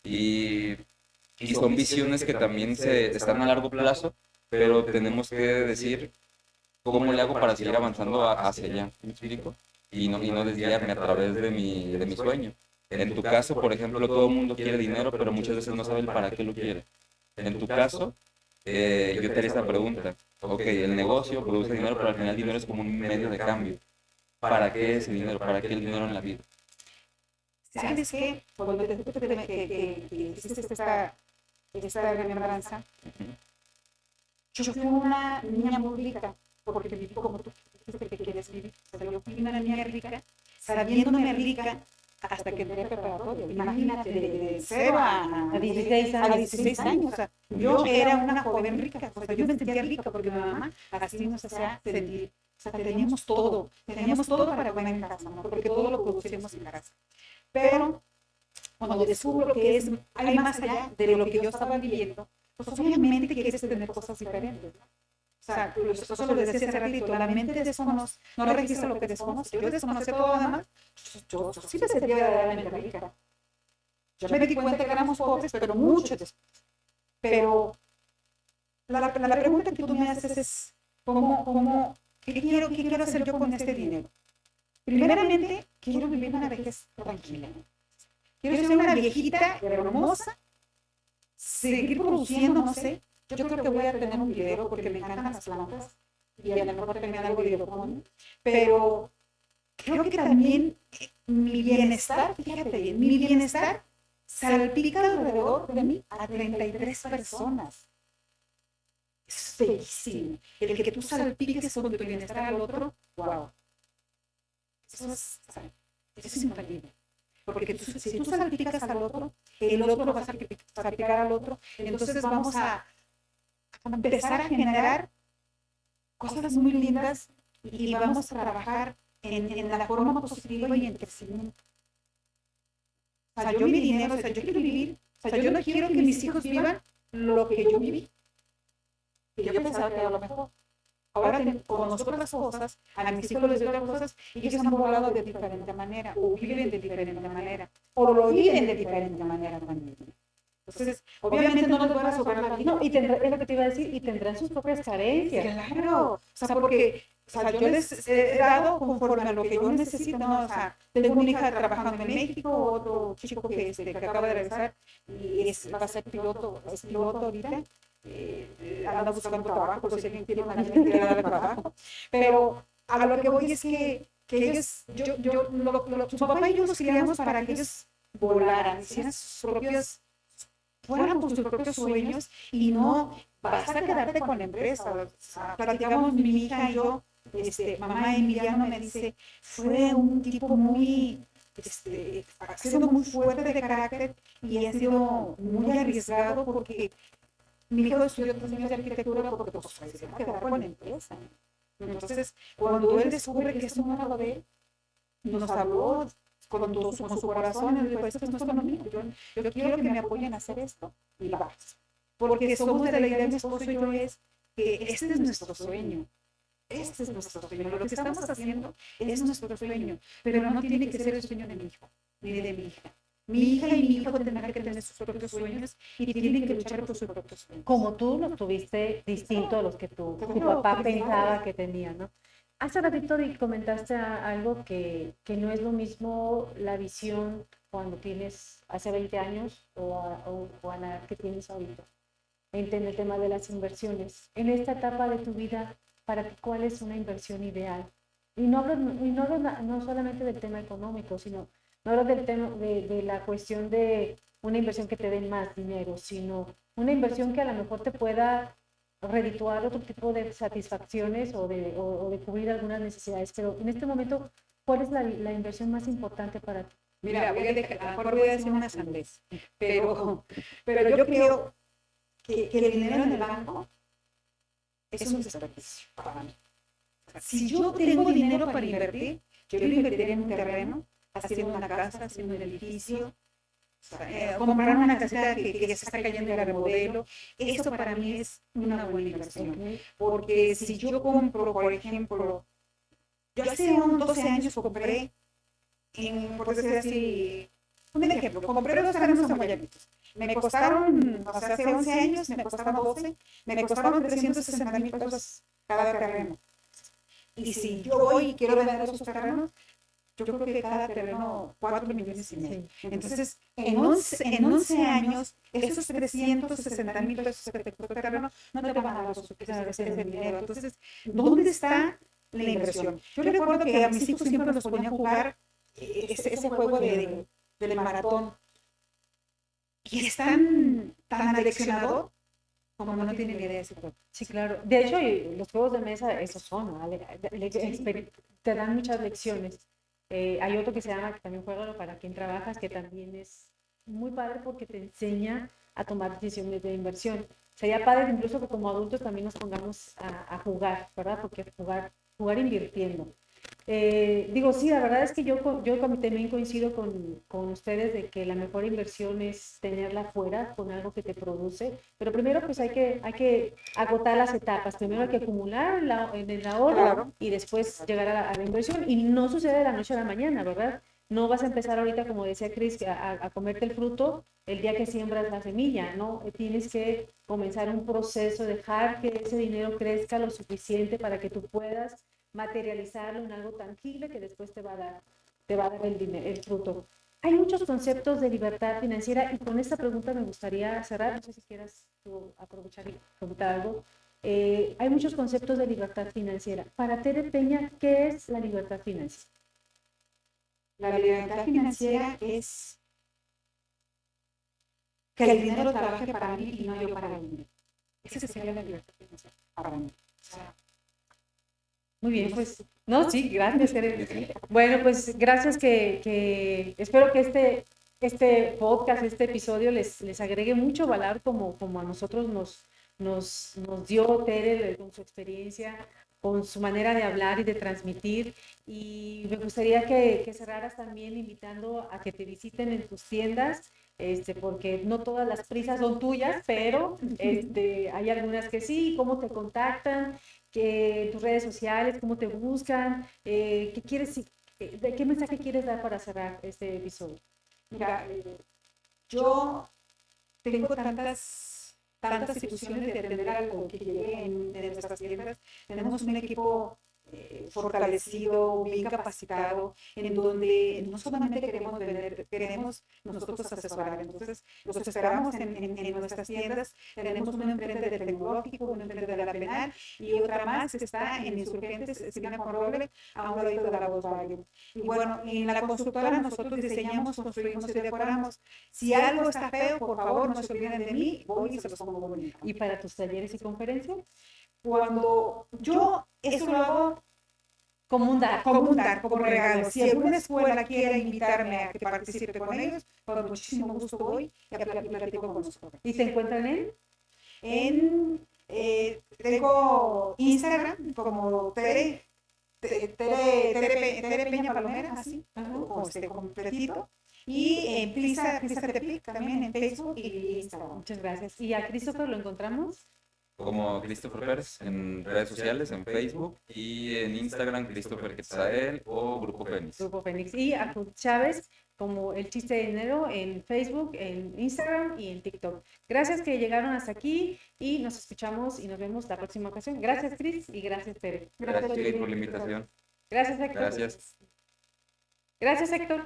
Y, y son visiones que también están a largo plazo, pero tenemos que decir cómo le hago para seguir avanzando hacia allá, ¿me explico? Y no desviarme a través de mi sueño. En tu caso, por ejemplo, todo el mundo quiere dinero, pero muchas veces no sabe el para qué lo quiere. En tu caso, yo te haría esta pregunta. Ok, el negocio produce dinero, pero al final el dinero es como un medio de cambio. ¿Para qué ese dinero? ¿Para qué el dinero en la vida? ¿Sabes qué? Cuando te que hiciste esta remembranza, yo fui una niña muy rica, porque viví como tú dijiste que quieres vivir. O sea, yo fui una niña rica, sabiéndome rica hasta que entré a preparatoria. Imagínate, de 0 A 16 a años. 16 años. O sea, yo era una joven rica. O sea, yo me sentía rica porque mi mamá así nos hacía sentir. O sea, teníamos todo para comer en casa, ¿no? Porque todo lo producíamos en casa. Pero cuando descubro que hay más allá de lo que yo estaba viviendo, pues obviamente quieres tener cosas diferentes, ¿no? O sea, eso lo decía hace ratito, la mente desconoce, no registra lo que desconoce. Yo desconocía todo lo demás, yo sí me sentía verdaderamente rica. Yo me di cuenta que éramos pobres, pero mucho después. Pero la pregunta que tú me haces es, ¿qué quiero hacer yo con este dinero? Primeramente, quiero vivir una vejez tranquila. Quiero ser una viejita hermosa, seguir produciendo, no sé. Yo creo que voy a tener un vivero porque me encantan las plantas y a lo mejor tener algo de hidroponio. Pero creo que también mi bienestar, fíjate bien, mi bienestar salpica alrededor de mí a 33 personas. Es bellísimo. El que tú salpiques con tu bienestar al otro, wow. Eso es infalible. Porque si tú salpicas al otro, el otro va a salpicar al otro, entonces vamos a empezar a generar cosas muy lindas y vamos a trabajar en la forma positiva y en crecimiento. O sea, yo mi dinero, o sea, yo quiero vivir, o sea, yo no quiero que mis hijos vivan lo que yo viví. Que yo pensaba que era lo mejor. Ahora conozco las cosas, a mis hijos les doy las cosas y ellos han volado de diferente manera, o viven de diferente manera, o lo viven de diferente manera también. Entonces, obviamente no les voy a sobrar la vida. No, es lo que te iba a decir, y tendrán sus propias carencias. Claro, o sea, porque yo les he dado conforme a lo que yo necesito, ¿no? O sea, tengo una hija trabajando en México, otro chico que acaba de regresar y va a ser piloto, es piloto ahorita. Anda buscando trabajo, pues si alguien tiene una niña que quiere darle trabajo, pero a lo que voy es que ellos, su papá y yo los criamos para que ellos volaran, hicieran fueran por sus propios sueños y no basta quedarte con la empresa. O sea, platicamos mi hija y yo, mamá Emiliano me dice, fue un tipo muy, ha sido muy fuerte de carácter y ha sido muy arriesgado porque mi hijo estudió 3 años de arquitectura porque pues, se va a quedar con la empresa. Entonces, cuando él descubre que eso no era lo de él, nos habló con su corazón, y dijo, esto no es lo mío, yo quiero que me apoyen a hacer esto, y vas. Porque somos de la idea, mi esposo y yo, es que este es nuestro sueño, este es nuestro sueño, lo que estamos haciendo es nuestro sueño, pero no tiene que ser el sueño de mi hijo, ni de mi hija. Mi hija y mi hijo tendrán que tener sus propios sueños y tienen que luchar por sus propios sueños. Como tú los tuviste distinto a los que tu papá pensaba que tenía, ¿no? Hace ratito comentaste algo que no es lo mismo la visión cuando tienes hace 20 años o a la que tienes ahorita. En el tema de las inversiones. En esta etapa de tu vida, para ti, ¿cuál es una inversión ideal? Y no solamente del tema económico, sino no hablo del tema de la cuestión de una inversión que te dé más dinero, sino una inversión que a lo mejor te pueda redituar otro tipo de satisfacciones o de cubrir algunas necesidades. Pero en este momento, ¿cuál es la inversión más importante para ti? Mira, a lo mejor voy a decir una sandez, pero yo creo que el dinero en el banco es un desperdicio para mí. Si yo tengo dinero para invertir, yo lo invertiría en un terreno, haciendo una casa, haciendo un edificio, Comprar una casita que ya se está cayendo y la remodelo, eso para mí es una buena inversión. Porque si yo compro, por ejemplo, yo hace unos 12 años compré, por decir así, un ejemplo, compré 2 terrenos en Guayabitos. Me costaron, o sea, hace 11 años, me costaron 12, me costaron 360,000 pesos cada terreno. Y si yo voy y quiero vender esos terrenos, yo creo que cada terreno 4,5 millones. Entonces, en 11 años, esos 360,000 pesos que te costó el terreno no te van a dar ese dinero. Entonces, ¿dónde está la inversión? Yo recuerdo que a mis hijos siempre los ponía a jugar ese juego del maratón. Y es tan aleccionador como no tienen idea de ese juego. Sí, claro. De hecho, los juegos de mesa, esos son, ¿no? Te dan muchas lecciones. Hay otro que se llama, que también Juégalo para quien trabajas, que también es muy padre porque te enseña a tomar decisiones de inversión. Sería padre incluso que como adultos también nos pongamos a jugar, ¿verdad? Porque jugar invirtiendo. Digo, sí, la verdad es que yo también coincido con ustedes de que la mejor inversión es tenerla fuera con algo que te produce, pero primero pues hay que agotar las etapas, primero hay que acumular en el ahorro Claro. y después llegar a la inversión y no sucede de la noche a la mañana, ¿verdad? No vas a empezar ahorita, como decía Cris, a comerte el fruto el día que siembras la semilla, ¿no? Tienes que comenzar un proceso, dejar que ese dinero crezca lo suficiente para que tú puedas materializarlo en algo tangible que después te va a dar el fruto. Hay muchos conceptos de libertad financiera y con esta pregunta me gustaría cerrar, no sé si quieras tú aprovechar y preguntar algo. Hay muchos conceptos de libertad financiera. Para Tere Peña, ¿qué es la libertad financiera? La libertad financiera es que el dinero trabaje para mí y no yo para el dinero. Esa sería la libertad financiera para mí. O sea, Muy bien, pues, no, sí, gracias, Tere. Bueno, pues gracias espero que este podcast, este episodio les agregue mucho valor como a nosotros nos dio Tere con su experiencia, con su manera de hablar y de transmitir. Y me gustaría que cerraras también invitando a que te visiten en tus tiendas, porque no todas las prisas son tuyas, pero hay algunas que sí. ¿Cómo te contactan? Tus redes sociales, cómo te buscan, qué quieres, de qué mensaje quieres dar para cerrar este episodio. mira, yo tengo tantas instituciones de atender algo que llegue en nuestras tiendas. Tenemos un equipo fortalecido, bien capacitado, en donde no solamente queremos vender, queremos nosotros asesorar. Entonces, los esperamos en nuestras tiendas. Tenemos una enfrente del Tecnológico, una enfrente de la Penal y otra más que está en Insurgentes, esquina con Roble, a un ladito de la Volkswagen. Y bueno, en la constructora nosotros diseñamos, construimos y decoramos. Si algo está feo, por favor, no se olviden de mí, voy y se los pongo bonito. ¿Y para tus talleres y conferencias? Cuando yo eso lo hago Como un dar. como regalo. Si alguna escuela quiere invitarme a que participe con ellos, con muchísimo gusto voy y platico con los jóvenes. ¿Y se encuentran Tengo Instagram como Tere Peña Palomera, así, completito. Y en Prisa Tepic también en Facebook y Instagram. Muchas gracias. ¿Y a Christopher lo encontramos? Como Christopher Pérez en redes sociales, en Facebook y en Instagram, Christopher Quetzael o Grupo Fénix. Grupo Fénix. Y a Chávez como El Chiste de Dinero en Facebook, en Instagram y en TikTok. Gracias que llegaron hasta aquí y nos escuchamos y nos vemos la próxima ocasión. Gracias, Cris, y gracias, Tere. Gracias, Jade, por la invitación. Gracias, Héctor. Gracias. Gracias, Héctor.